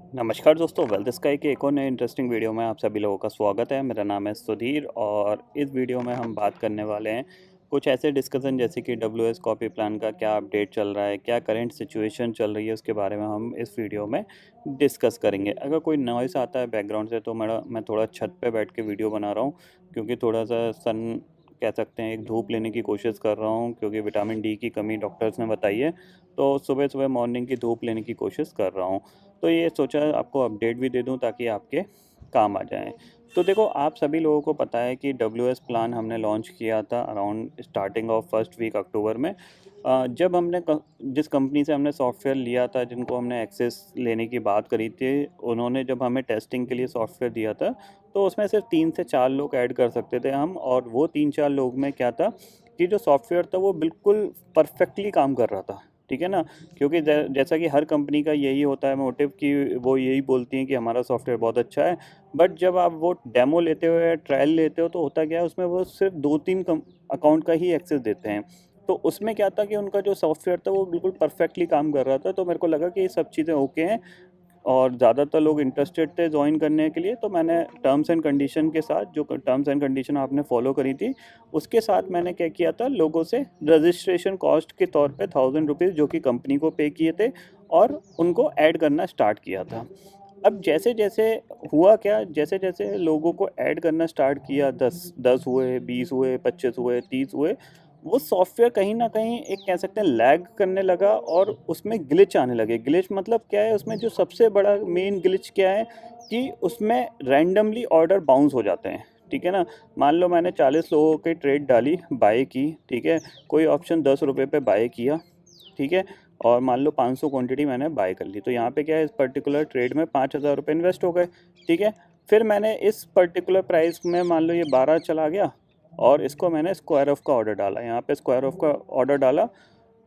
नमस्कार दोस्तों, wealth sky के एक और नए इंटरेस्टिंग वीडियो में आप सभी लोगों का स्वागत है। मेरा नाम है सुधीर और इस वीडियो में हम बात करने वाले हैं कुछ ऐसे डिस्कशन जैसे कि डब्ल्यूएस कॉपी प्लान का क्या अपडेट चल रहा है, क्या करंट सिचुएशन चल रही है, उसके बारे में हम इस वीडियो में डिस्कस करेंगे। अगर कोई नॉइस आता है बैकग्राउंड से तो मैं थोड़ा छत पे बैठ के वीडियो बना रहा हूँ क्योंकि थोड़ा सा सन कह सकते हैं एक धूप लेने की कोशिश कर रहा हूँ क्योंकि विटामिन डी की कमी डॉक्टर्स ने बताई है। तो सुबह सुबह मॉर्निंग की धूप लेने की कोशिश कर रहा हूँ। तो ये सोचा आपको अपडेट भी दे दूं ताकि आपके काम आ जाएं। तो देखो, आप सभी लोगों को पता है कि डब्ल्यूएस प्लान हमने लॉन्च किया था around starting of first week October में। जब जिस कंपनी से हमने सॉफ्टवेयर लिया था, जिनको हमने एक्सेस लेने की बात करी थी, उन्होंने जब हमें टेस्टिंग के लिए सॉफ्टवेयर दिया था तो उसमें सिर्फ 3 से 4 लोग ऐड कर सकते थे हम। और वो 3 4 लोग में क्या था कि जो सॉफ्टवेयर था वो बिल्कुल परफेक्टली काम कर रहा था। ठीक है ना? क्योंकि जैसा कि हर कंपनी का यही होता है मोटिव कि वो यही बोलती हैं कि हमारा सॉफ्टवेयर बहुत अच्छा है। बट जब आप वो डेमो लेते हो या ट्रायल लेते हो तो होता क्या है, उसमें वो सिर्फ 2 3 अकाउंट का ही एक्सेस देते हैं। तो उसमें क्या था कि उनका जो सॉफ्टवेयर था वो बिल्कुल परफेक्टली काम कर रहा था। तो मेरे को लगा कि ये सब चीज़ें ओके हैं और ज़्यादातर लोग इंटरेस्टेड थे ज्वाइन करने के लिए। तो मैंने टर्म्स एंड कंडीशन के साथ, जो टर्म्स एंड कंडीशन आपने फॉलो करी थी, उसके साथ मैंने क्या किया था, लोगों से रजिस्ट्रेशन कॉस्ट के तौर पे 1000 रुपीज़ जो कि कंपनी को पे किए थे और उनको ऐड करना स्टार्ट किया था। अब जैसे जैसे हुआ क्या, जैसे जैसे लोगों को ऐड करना स्टार्ट किया, 10 10 हुए, 20 हुए, 25 हुए, 30 हुए, वो सॉफ्टवेयर कहीं ना कहीं एक कह सकते हैं लैग करने लगा और उसमें ग्लिच आने लगे। ग्लिच मतलब क्या है, उसमें जो सबसे बड़ा मेन ग्लिच क्या है कि उसमें रैंडमली ऑर्डर बाउंस हो जाते हैं। ठीक है ना? मान लो मैंने 40 लोगों की ट्रेड डाली, बाय की। ठीक है? कोई ऑप्शन 10 रुपये पे बाय किया। ठीक है? और मान लो 500 क्वांटिटी मैंने बाय कर ली, तो यहाँ पे क्या है, इस पर्टिकुलर ट्रेड में 5000 रुपये इन्वेस्ट हो गए। ठीक है? फिर मैंने इस पर्टिकुलर प्राइस में मान लो ये 12 चला गया और इसको मैंने स्क्वायर ऑफ का ऑर्डर डाला, यहाँ पे स्क्वायर ऑफ का ऑर्डर डाला।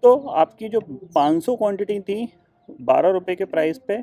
तो आपकी जो 500 क्वांटिटी थी 12 रुपये के प्राइस पे,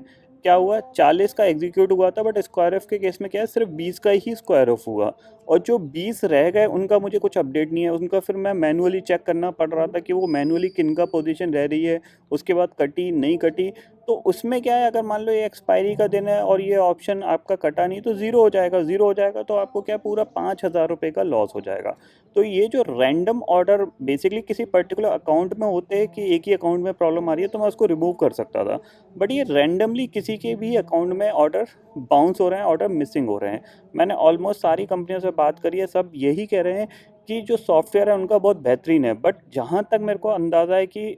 क्या हुआ, 40 का एग्जीक्यूट हुआ था, बट स्क्वायर ऑफ के केस में क्या है, सिर्फ 20 का ही स्क्वायर ऑफ हुआ। और जो 20 रह गए उनका मुझे कुछ अपडेट नहीं है, उनका फिर मैं मैनुअली चेक करना पड़ रहा था कि वो मैनुअली किन का पोजीशन रह रही है, उसके बाद कटी नहीं कटी। तो उसमें क्या है, अगर मान लो ये एक्सपायरी का दिन है और ये ऑप्शन आपका कटा नहीं तो ज़ीरो हो जाएगा। ज़ीरो हो जाएगा तो आपको क्या, पूरा 5000 रुपये का लॉस हो जाएगा। तो ये जो रैंडम ऑर्डर बेसिकली किसी पर्टिकुलर अकाउंट में होते हैं कि एक ही अकाउंट में प्रॉब्लम आ रही है तो मैं उसको रिमूव कर सकता था। बट ये रैंडमली किसी के भी अकाउंट में ऑर्डर बाउंस हो रहे हैं, ऑर्डर मिसिंग हो रहे हैं। मैंने ऑलमोस्ट सारी कंपनियों से बात करी है, सब यही कह रहे हैं कि जो सॉफ्टवेयर है उनका बहुत बेहतरीन है। बट जहाँ तक मेरे को अंदाज़ा है कि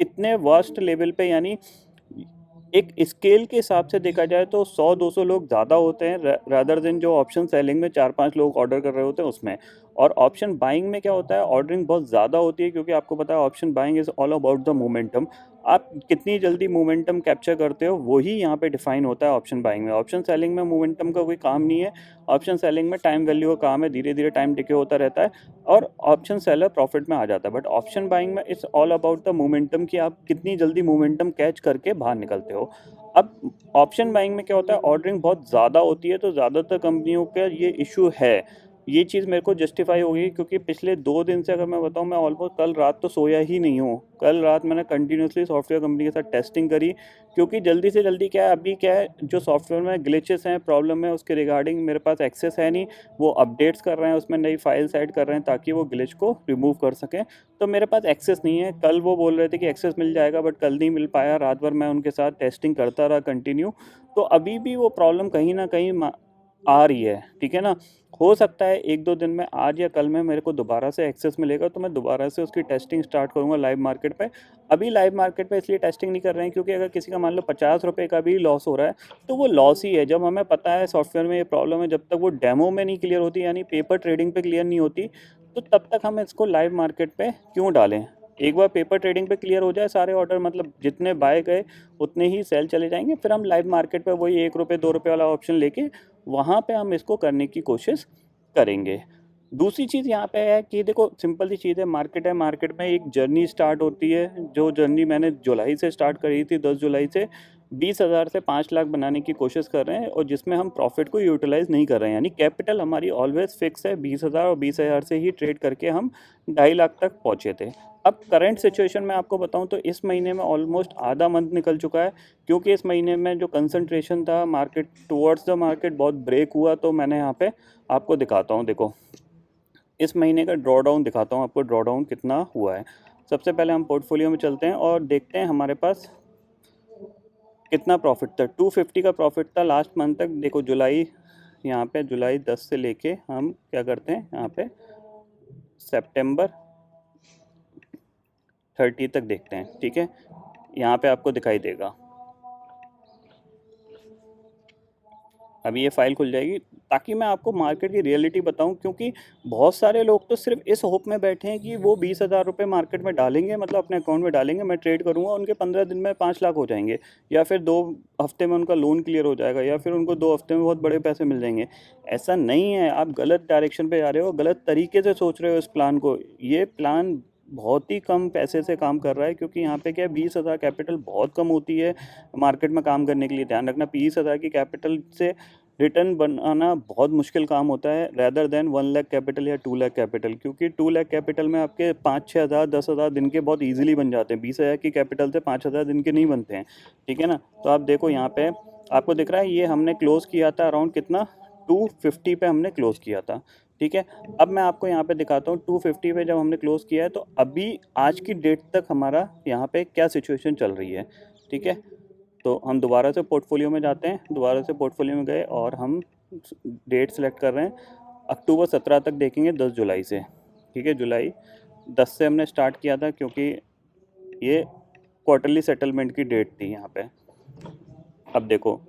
इतने वास्ट लेवल पे, यानी एक स्केल के हिसाब से देखा जाए तो 100 200 लोग ज़्यादा होते हैं रादर देन जो ऑप्शन सेलिंग में 4 5 लोग ऑर्डर कर रहे होते हैं उसमें। और ऑप्शन बाइंग में क्या होता है, ऑर्डरिंग बहुत ज़्यादा होती है क्योंकि आपको पता है option buying is all about the momentum. आप कितनी जल्दी मोमेंटम कैप्चर करते हो वही यहाँ पे डिफाइन होता है ऑप्शन बाइंग में। ऑप्शन सेलिंग में मोमेंटम का कोई काम नहीं है। ऑप्शन सेलिंग में टाइम वैल्यू का काम है, धीरे धीरे टाइम डिके होता रहता है और ऑप्शन सेलर प्रॉफिट में आ जाता है। बट ऑप्शन बाइंग में it's all about the momentum कि आप कितनी जल्दी मोमेंटम कैच करके बाहर निकलते हो। अब ऑप्शन बाइंग में क्या होता है, ऑर्डरिंग बहुत ज़्यादा होती है तो ज़्यादातर कंपनियों का ये इशू है। ये चीज़ मेरे को जस्टिफाई हो गई क्योंकि पिछले 2 दिन से अगर मैं बताऊं, मैं ऑलमोस्ट कल रात तो सोया ही नहीं हूँ। कल रात मैंने कंटिन्यूसली सॉफ्टवेयर कंपनी के साथ टेस्टिंग करी क्योंकि जल्दी से जल्दी क्या है, अभी क्या है, जो सॉफ्टवेयर में ग्लिचेस हैं, प्रॉब्लम है, उसके रिगार्डिंग मेरे पास एक्सेस है नहीं। वो अपडेट्स कर रहे हैं, उसमें नई फाइल्स ऐड कर रहे हैं ताकि वो ग्लिच को रिमूव कर सकें। तो मेरे पास एक्सेस नहीं है। कल वो बोल रहे थे कि एक्सेस मिल जाएगा बट कल नहीं मिल पाया। रात भर मैं उनके साथ टेस्टिंग करता रहा कंटिन्यू। तो अभी भी वो प्रॉब्लम कहीं ना कहीं आ रही है। ठीक है ना? हो सकता है 1 2 दिन में, आज या कल में मेरे को दोबारा से एक्सेस मिलेगा तो मैं दोबारा से उसकी टेस्टिंग स्टार्ट करूँगा लाइव मार्केट पे। अभी लाइव मार्केट पे इसलिए टेस्टिंग नहीं कर रहे हैं क्योंकि अगर किसी का मान लो 50 रुपये का भी लॉस हो रहा है तो वो लॉस ही है। जब हमें पता है सॉफ्टवेयर में ये प्रॉब्लम है, जब तक वो डेमो में नहीं क्लियर होती, यानी पेपर ट्रेडिंग पे क्लियर नहीं होती, तो तब तक हम इसको लाइव मार्केट पे क्यों डालें। एक बार पेपर ट्रेडिंग पे क्लियर हो जाए सारे ऑर्डर, मतलब जितने बाय गए उतने ही सेल चले जाएंगे, फिर हम लाइव मार्केट पे वही 1 रुपये 2 रुपये वाला ऑप्शन लेके वहाँ पे हम इसको करने की कोशिश करेंगे। दूसरी चीज़ यहाँ पे है कि देखो, सिंपल सी चीज़ है, मार्केट है, मार्केट में एक जर्नी स्टार्ट होती है। जो जर्नी मैंने जुलाई से स्टार्ट करी थी, 10 जुलाई से, 20,000 से 5 लाख बनाने की कोशिश कर रहे हैं और जिसमें हम प्रॉफिट को यूटिलाइज नहीं कर रहे हैं, यानी कैपिटल हमारी ऑलवेज फिक्स है 20,000 और 20,000 से ही ट्रेड करके हम 2.5 लाख तक पहुंचे थे। अब करंट सिचुएशन में आपको बताऊं तो इस महीने में ऑलमोस्ट आधा मंथ निकल चुका है, क्योंकि इस महीने में जो कंसंट्रेशन था मार्केट टुवर्ड्स द मार्केट बहुत ब्रेक हुआ। तो मैंने यहाँ पे आपको दिखाता हूँ, देखो इस महीने का ड्रॉ डाउन दिखाता हूँ आपको, ड्रॉ डाउन कितना हुआ है। सबसे पहले हम पोर्टफोलियो में चलते हैं और देखते हैं हमारे पास कितना प्रॉफिट था। 250 का प्रॉफिट था लास्ट मंथ तक। देखो जुलाई, यहाँ पे जुलाई 10 से लेके हम क्या करते हैं यहाँ पे सितंबर 30 तक देखते हैं, ठीक है। यहाँ पे आपको दिखाई देगा, अभी ये फाइल खुल जाएगी ताकि मैं आपको मार्केट की रियलिटी बताऊं, क्योंकि बहुत सारे लोग तो सिर्फ इस होप में बैठे हैं कि वो 20,000 रुपये मार्केट में डालेंगे, मतलब अपने अकाउंट में डालेंगे, मैं ट्रेड करूंगा, उनके 15 दिन में 5 लाख हो जाएंगे, या फिर 2 हफ्ते में उनका लोन क्लियर हो जाएगा, या फिर उनको 2 हफ्ते में बहुत बड़े पैसे मिल जाएंगे। ऐसा नहीं है, आप गलत डायरेक्शन पे जा रहे हो, गलत तरीके से सोच रहे हो इस प्लान को। ये प्लान बहुत ही कम पैसे से काम कर रहा है, क्योंकि यहाँ पे क्या है, 20,000 कैपिटल बहुत कम होती है मार्केट में काम करने के लिए। ध्यान रखना, 20,000 की कैपिटल से रिटर्न बनाना बहुत मुश्किल काम होता है, रैदर देन 1 लाख कैपिटल या 2 लाख कैपिटल, क्योंकि 2 लाख कैपिटल में आपके 5-6 हज़ार 10,000 दिन के बहुत इजीली बन जाते हैं। 20,000 की कैपिटल से 5,000 दिन के नहीं बनते हैं, ठीक है ना। तो आप देखो यहाँ पे आपको दिख रहा है, ये हमने क्लोज़ किया था अराउंड कितना, 250 पे हमने क्लोज़ किया था, ठीक है। अब मैं आपको यहाँ पे दिखाता हूँ 250 पे जब हमने क्लोज़ किया है तो अभी आज की डेट तक हमारा यहाँ पे क्या सिचुएशन चल रही है, ठीक है। तो हम दोबारा से पोर्टफोलियो में जाते हैं, दोबारा से पोर्टफोलियो में गए और हम डेट सेलेक्ट कर रहे हैं, अक्टूबर 17 तक देखेंगे 10 जुलाई से, ठीक है। जुलाई 10 से हमने स्टार्ट किया था, क्योंकि ये क्वार्टरली सेटलमेंट की डेट थी यहाँ पे। अब देखो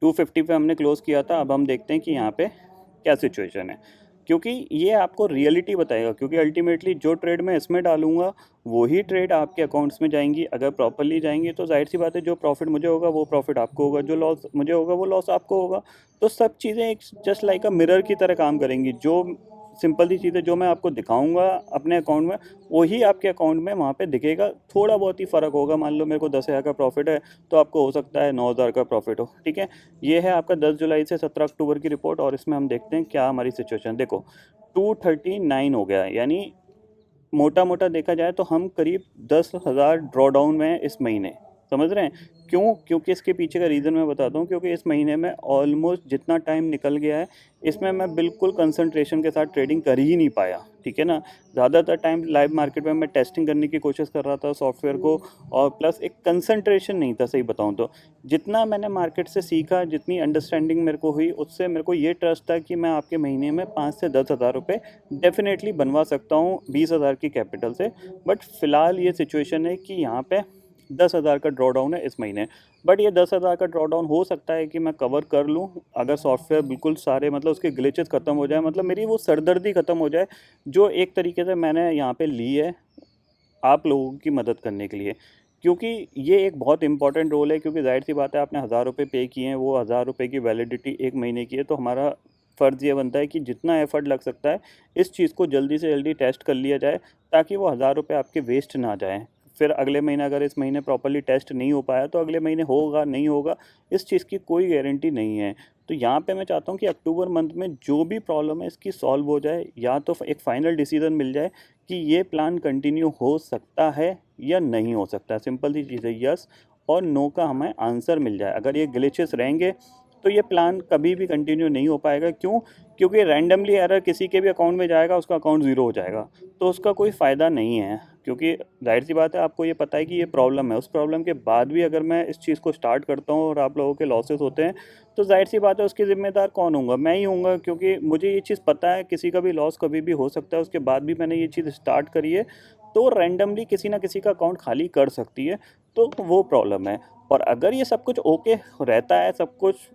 250 पे हमने क्लोज़ किया था। अब हम देखते हैं कि यहाँ पे क्या सिचुएशन है, क्योंकि ये आपको रियलिटी बताएगा, क्योंकि अल्टीमेटली जो ट्रेड मैं इसमें डालूंगा वही ट्रेड आपके अकाउंट्स में जाएंगी। अगर प्रॉपरली जाएंगी तो जाहिर सी बात है, जो प्रॉफिट मुझे होगा वो प्रॉफिट आपको होगा, जो लॉस मुझे होगा वो लॉस आपको होगा। तो सब चीज़ें एक जस्ट लाइक अ मिरर की तरह काम करेंगी। जो सिंपल सी चीज़ें जो मैं आपको दिखाऊंगा अपने अकाउंट में, वही आपके अकाउंट में वहाँ पे दिखेगा। थोड़ा बहुत ही फ़र्क होगा, मान लो मेरे को 10,000 का प्रॉफिट है तो आपको हो सकता है 9,000 का प्रॉफिट हो, ठीक है। ये है आपका 10 जुलाई से 17 अक्टूबर की रिपोर्ट, और इसमें हम देखते हैं क्या हमारी सिचुएशन। देखो 239 हो गया है, यानी मोटा मोटा देखा जाए तो हम करीब 10,000 ड्रॉ डाउन में हैं इस महीने, समझ रहे हैं क्यों? क्योंकि इसके पीछे का रीज़न मैं बताता हूँ, क्योंकि इस महीने में ऑलमोस्ट जितना टाइम निकल गया है इसमें मैं बिल्कुल कंसंट्रेशन के साथ ट्रेडिंग कर ही नहीं पाया, ठीक है ना। ज़्यादातर टाइम लाइव मार्केट में मैं टेस्टिंग करने की कोशिश कर रहा था सॉफ्टवेयर को, और प्लस एक कंसंट्रेशन नहीं था, सही बताऊँ तो। जितना मैंने मार्केट से सीखा, जितनी अंडरस्टैंडिंग मेरे को हुई, उससे मेरे को ये ट्रस्ट था कि मैं आपके महीने में 5 से 10,000 रुपये डेफिनेटली बनवा सकता हूँ 20,000 की कैपिटल से। बट फ़िलहाल ये सिचुएशन है कि यहाँ पे 10,000 का ड्रॉ डाउन है इस महीने। बट ये 10,000 का ड्रॉ डाउन हो सकता है कि मैं कवर कर लूँ, अगर सॉफ्टवेयर बिल्कुल सारे मतलब उसके ग्लिचेस ख़त्म हो जाए, मतलब मेरी वो सरदर्दी ख़त्म हो जाए जो एक तरीके से मैंने यहाँ पे ली है आप लोगों की मदद करने के लिए। क्योंकि ये एक बहुत इंपॉर्टेंट रोल है, क्योंकि जाहिर सी बात है आपने 1,000 रुपये पे किए हैं, वो 1,000 रुपये की वैलिडिटी 1 महीने की है, तो हमारा फ़र्ज़ ये बनता है कि जितना एफ़र्ट लग सकता है इस चीज़ को जल्दी से जल्दी टेस्ट कर लिया जाए, ताकि वो 1,000 रुपये आपके वेस्ट ना जाएँ। फिर अगले महीने अगर इस महीने प्रॉपर्ली टेस्ट नहीं हो पाया तो अगले महीने होगा नहीं होगा, इस चीज़ की कोई गारंटी नहीं है। तो यहाँ पे मैं चाहता हूँ कि अक्टूबर मंथ में जो भी प्रॉब्लम है इसकी सॉल्व हो जाए, या तो एक फ़ाइनल डिसीजन मिल जाए कि ये प्लान कंटिन्यू हो सकता है या नहीं हो सकता है। सिंपल सी चीज़ है, यस और नो का हमें आंसर मिल जाए। अगर ये ग्लिचेस रहेंगे तो ये प्लान कभी भी कंटिन्यू नहीं हो पाएगा। क्यों? क्योंकि रैंडमली एरर किसी के भी अकाउंट में जाएगा, उसका अकाउंट ज़ीरो हो जाएगा, तो उसका कोई फ़ायदा नहीं है। क्योंकि जाहिर सी बात है, आपको ये पता है कि ये प्रॉब्लम है, उस प्रॉब्लम के बाद भी अगर मैं इस चीज़ को स्टार्ट करता हूँ और आप लोगों के लॉसेस होते हैं, तो जाहिर सी बात है उसकी ज़िम्मेदार कौन होऊंगा? मैं ही होऊंगा, क्योंकि मुझे ये चीज़ पता है किसी का भी लॉस कभी भी हो सकता है, उसके बाद भी मैंने ये चीज़ स्टार्ट करी है, तो रैंडमली किसी ना किसी का अकाउंट खाली कर सकती है, तो वो प्रॉब्लम है। और अगर ये सब कुछ ओके रहता है, सब कुछ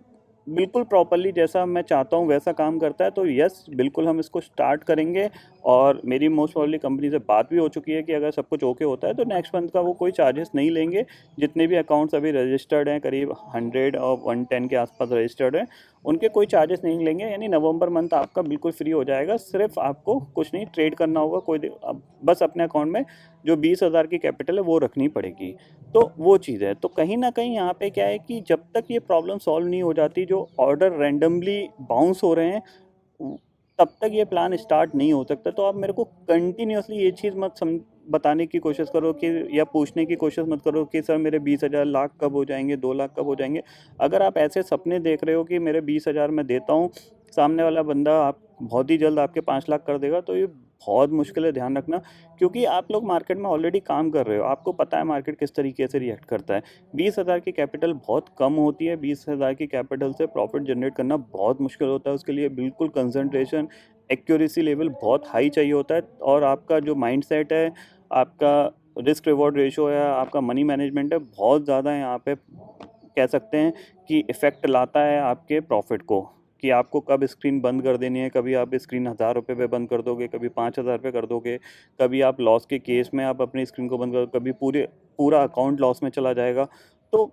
बिल्कुल प्रॉपर्ली जैसा मैं चाहता हूँ वैसा काम करता है, तो यस बिल्कुल हम इसको स्टार्ट करेंगे। और मेरी मोस्ट प्रॉब्ली कंपनी से बात भी हो चुकी है कि अगर सब कुछ ओके होता है तो नेक्स्ट मंथ का वो कोई चार्जेस नहीं लेंगे। जितने भी अकाउंट्स अभी रजिस्टर्ड हैं, करीब 100 और 110 के आसपास रजिस्टर्ड हैं, उनके कोई चार्जेस नहीं लेंगे। यानी नवंबर मंथ आपका बिल्कुल फ्री हो जाएगा। सिर्फ आपको कुछ नहीं ट्रेड करना होगा, अब बस अपने अकाउंट में जो 20,000 की कैपिटल है वो रखनी पड़ेगी। तो वो चीज़ है। तो कहीं न कहीं यहाँ पे क्या है कि जब तक ये प्रॉब्लम सॉल्व नहीं हो जाती, जो ऑर्डर रैंडमली बाउंस हो रहे हैं, तब तक ये प्लान स्टार्ट नहीं हो सकता। तो आप मेरे को कंटिन्यूअसली ये चीज़ मत बताने की कोशिश करो कि, या पूछने की कोशिश मत करो कि सर मेरे 20,000 लाख कब हो जाएंगे, 2 लाख कब हो जाएंगे। अगर आप ऐसे सपने देख रहे हो कि मेरे 20,000 मैं देता हूँ, सामने वाला बंदा आप बहुत ही जल्द आपके 5 लाख कर देगा, तो ये बहुत मुश्किल है, ध्यान रखना। क्योंकि आप लोग मार्केट में ऑलरेडी काम कर रहे हो, आपको पता है मार्केट किस तरीके से रिएक्ट करता है। 20,000 की कैपिटल बहुत कम होती है। 20,000 की कैपिटल से प्रॉफिट जनरेट करना बहुत मुश्किल होता है। उसके लिए बिल्कुल कंसंट्रेशन, एक्यूरेसी लेवल बहुत हाई चाहिए होता है। और आपका जो माइंडसेट है, आपका रिस्क रिवॉर्ड रेशो है, आपका मनी मैनेजमेंट है, बहुत ज़्यादा यहाँ पे कह सकते हैं कि इफ़ेक्ट लाता है आपके प्रॉफिट को, कि आपको कब स्क्रीन बंद कर देनी है। कभी आप स्क्रीन 1,000 रुपये पे बंद कर दोगे, कभी 5,000 पे कर दोगे, कभी आप लॉस के केस में आप अपनी स्क्रीन को बंद कर, कभी पूरा अकाउंट लॉस में चला जाएगा। तो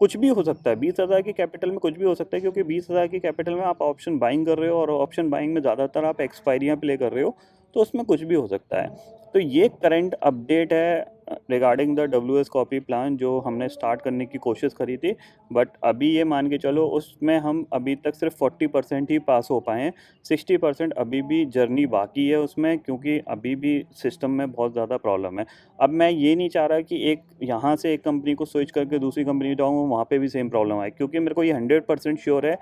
कुछ भी हो सकता है, 20,000 की कैपिटल में कुछ भी हो सकता है, क्योंकि 20,000 की कैपिटल में आप ऑप्शन बाइंग कर रहे हो, और ऑप्शन बाइंग में ज़्यादातर आप एक्सपायरियाँ प्ले कर रहे हो, तो उसमें कुछ भी हो सकता है। तो ये करंट अपडेट है regarding the WS copy plan, जो हमने स्टार्ट करने की कोशिश करी थी। बट अभी ये मान के चलो, उसमें हम अभी तक सिर्फ 40% ही पास हो पाए हैं। 60% अभी भी जर्नी बाकी है उसमें, क्योंकि अभी भी सिस्टम में बहुत ज़्यादा प्रॉब्लम है। अब मैं ये नहीं चाह रहा कि एक यहाँ से एक कंपनी को स्विच करके दूसरी कंपनी जाऊँ, वहाँ पे भी सेम प्रॉब्लम आए, क्योंकि मेरे को ये 100% श्योर है,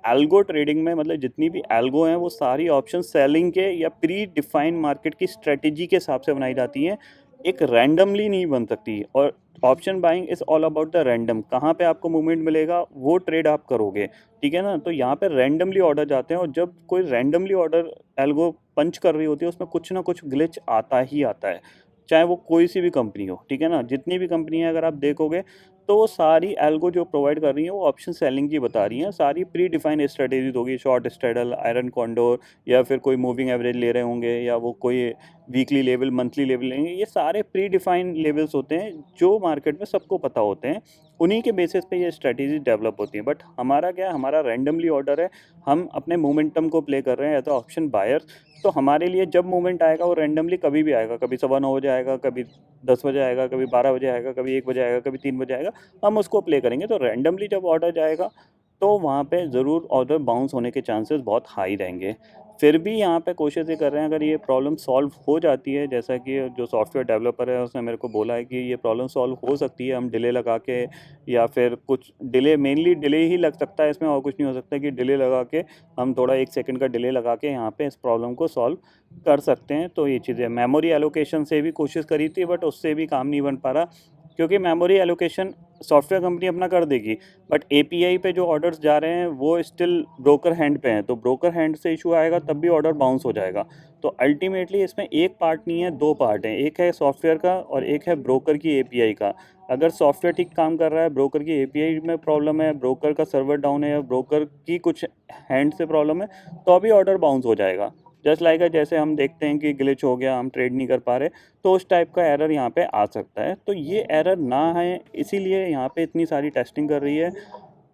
एल्गो ट्रेडिंग में, मतलब जितनी भी एल्गो हैं, वो सारी ऑप्शन सेलिंग के या प्री डिफाइंड मार्केट की स्ट्रेटेजी के हिसाब से बनाई जाती हैं, एक रैंडमली नहीं बन सकती। और option buying is all about the random, कहाँ पे आपको मूवमेंट मिलेगा वो ट्रेड आप करोगे, ठीक है ना। तो यहाँ पे रैंडमली ऑर्डर जाते हैं, और जब कोई रैंडमली ऑर्डर एल्गो पंच कर रही होती है, उसमें कुछ ना कुछ ग्लिच आता ही आता है, चाहे वो कोई सी भी कंपनी हो, ठीक है ना। जितनी भी कंपनी है अगर आप देखोगे, तो वो सारी एल्गो जो प्रोवाइड कर रही हैं, वो ऑप्शन सेलिंग की बता रही हैं। सारी प्री डिफाइंड स्ट्रेटेजीज होगी, शॉर्ट स्ट्रेडल, आयरन कॉन्डोर, या फिर कोई मूविंग एवरेज ले रहे होंगे, या वो कोई वीकली लेवल, मंथली लेवल लेंगे। ये सारे प्री डिफाइंड लेवल्स होते हैं, जो मार्केट में सबको पता होते हैं। उन्हीं के बेसिस पे ये स्ट्रेटेजी डेवलप होती है। बट हमारा क्या है, हमारा रैंडमली ऑर्डर है। हम अपने मोमेंटम को प्ले कर रहे हैं एज अ ऑप्शन बायर। तो हमारे लिए जब मूवमेंट आएगा, वो रैंडमली कभी भी आएगा, कभी 9:15 बजे आएगा, कभी 10 बजे आएगा, कभी 12 बजे आएगा, कभी 1 बजे आएगा, कभी 3 बजे आएगा। हम उसको प्ले करेंगे। तो रैंडमली जब ऑर्डर जाएगा, तो वहाँ पे ज़रूर ऑर्डर बाउंस होने के चांसेस बहुत हाई रहेंगे। फिर भी यहाँ पे कोशिश ये कर रहे हैं, अगर ये प्रॉब्लम सॉल्व हो जाती है, जैसा कि जो सॉफ्टवेयर डेवलपर है उसने मेरे को बोला है कि ये प्रॉब्लम सॉल्व हो सकती है, हम डिले लगा के, या फिर कुछ डिले, मेनली डिले ही लग सकता है इसमें, और कुछ नहीं हो सकता, कि डिले लगा के हम थोड़ा 1 सेकंड का डिले लगा के यहाँ पे इस प्रॉब्लम को सॉल्व कर सकते हैं। तो ये चीज़ें मेमोरी एलोकेशन से भी कोशिश करी थी, बट उससे भी काम नहीं बन पा रहा, क्योंकि मेमोरी एलोकेशन सॉफ्टवेयर कंपनी अपना कर देगी, बट एपीआई पे जो ऑर्डर्स जा रहे हैं वो स्टिल ब्रोकर हैंड पे हैं। तो ब्रोकर हैंड से इशू आएगा, तब भी ऑर्डर बाउंस हो जाएगा। तो अल्टीमेटली इसमें एक पार्ट नहीं है, 2 पार्ट हैं, एक है सॉफ्टवेयर का और एक है ब्रोकर की एपीआई का। अगर सॉफ्टवेयर ठीक काम कर रहा है, ब्रोकर की एपीआई में प्रॉब्लम है, ब्रोकर का सर्वर डाउन है, या ब्रोकर की कुछ हैंड से प्रॉब्लम है, तो अभी ऑर्डर बाउंस हो जाएगा। जस्ट लाइक जैसे हम देखते हैं कि ग्लिच हो गया, हम ट्रेड नहीं कर पा रहे, तो उस टाइप का एरर यहाँ पे आ सकता है। तो ये एरर ना है, इसीलिए यहाँ पे इतनी सारी टेस्टिंग कर रही है,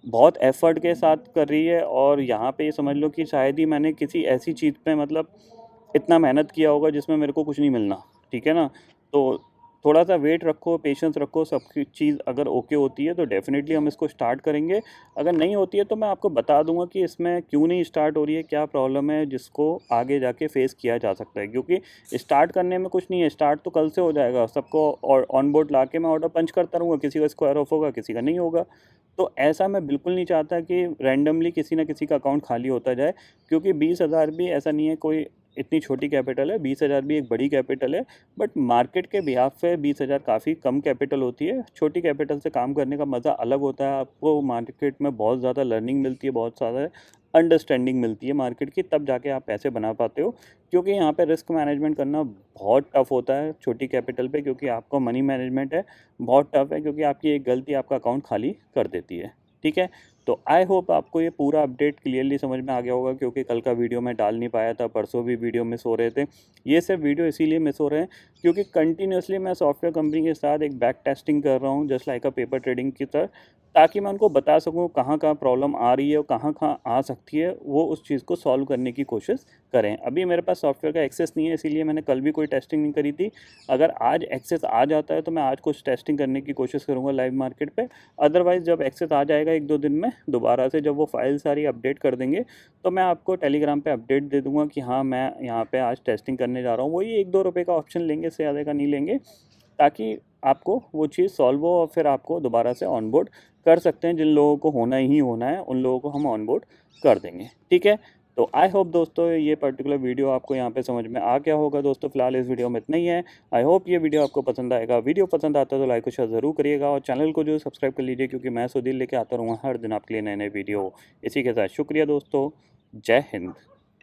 बहुत एफर्ट के साथ कर रही है। और यहाँ पे ये समझ लो कि शायद ही मैंने किसी ऐसी चीज़ पे, मतलब इतना मेहनत किया होगा जिसमें मेरे को कुछ नहीं मिलना, ठीक है ना। तो थोड़ा सा वेट रखो, पेशेंस रखो, सब चीज़ अगर ओके होती है तो डेफिनेटली हम इसको स्टार्ट करेंगे। अगर नहीं होती है तो मैं आपको बता दूंगा कि इसमें क्यों नहीं स्टार्ट हो रही है, क्या प्रॉब्लम है, जिसको आगे जाके फेस किया जा सकता है। क्योंकि स्टार्ट करने में कुछ नहीं है, स्टार्ट तो कल से हो जाएगा। सबको और ऑन बोर्ड ला के मैं ऑर्डर पंच करता रहूँगा, किसी का स्क्वायर ऑफ होगा, किसी का नहीं होगा। तो ऐसा मैं बिल्कुल नहीं चाहता कि रैंडमली किसी ना किसी का अकाउंट खाली होता जाए, क्योंकि 20,000 भी ऐसा नहीं है कोई इतनी छोटी कैपिटल है, 20,000 भी एक बड़ी कैपिटल है। बट मार्केट के बिहाफ पे 20,000 काफ़ी कम कैपिटल होती है। छोटी कैपिटल से काम करने का मज़ा अलग होता है, आपको मार्केट में बहुत ज़्यादा लर्निंग मिलती है, बहुत ज़्यादा अंडरस्टैंडिंग मिलती है मार्केट की, तब जाके आप पैसे बना पाते हो। क्योंकि यहाँ पे रिस्क मैनेजमेंट करना बहुत टफ होता है छोटी कैपिटल पे, क्योंकि आपका मनी मैनेजमेंट है बहुत टफ है, क्योंकि आपकी एक गलती आपका अकाउंट खाली कर देती है, ठीक है। तो आई होप आपको ये पूरा अपडेट क्लियरली समझ में आ गया होगा, क्योंकि कल का वीडियो मैं डाल नहीं पाया था, परसों भी वीडियो मिस हो रहे थे। ये सब वीडियो इसीलिए मिस हो रहे हैं क्योंकि कंटिन्यूसली मैं सॉफ्टवेयर कंपनी के साथ एक बैक टेस्टिंग कर रहा हूँ, just like a paper trading की तरह, ताकि मैं उनको बता सकूँ कहाँ कहाँ प्रॉब्लम आ रही है और कहाँ कहाँ आ सकती है, वो उस चीज़ को सॉल्व करने की कोशिश करें। अभी मेरे पास सॉफ्टवेयर का एक्सेस नहीं है, इसीलिए मैंने कल भी कोई टेस्टिंग नहीं करी थी। अगर आज एक्सेस आ जाता है तो मैं आज कुछ टेस्टिंग करने की कोशिश करूँगा लाइव मार्केट पे। अदरवाइज़ जब एक्सेस आ जाएगा 1-2 दिन में दोबारा से, जब वो फाइल सारी अपडेट कर देंगे, तो मैं आपको टेलीग्राम पे अपडेट दे दूँगा कि हाँ, मैं यहाँ पे आज टेस्टिंग करने जा रहा हूँ। वही 1-2 रुपये का ऑप्शन लेंगे, इससे ज़्यादा का नहीं लेंगे, ताकि आपको वो चीज़ सॉल्व हो और फिर आपको दोबारा से ऑनबोर्ड कर सकते हैं। जिन लोगों को होना ही होना है उन लोगों को हम ऑनबोर्ड कर देंगे, ठीक है। तो आई होप दोस्तों ये पर्टिकुलर वीडियो आपको यहाँ पे समझ में आ गया होगा। दोस्तों फिलहाल इस वीडियो में इतना ही है। आई होप ये वीडियो आपको पसंद आएगा। वीडियो पसंद आता है तो लाइक और शेयर ज़रूर करिएगा और चैनल को जो सब्सक्राइब कर लीजिए, क्योंकि मैं सुधीर लेके आता रहूँगा हर दिन आपके लिए नए नए वीडियो। इसी के साथ शुक्रिया दोस्तों, जय हिंद।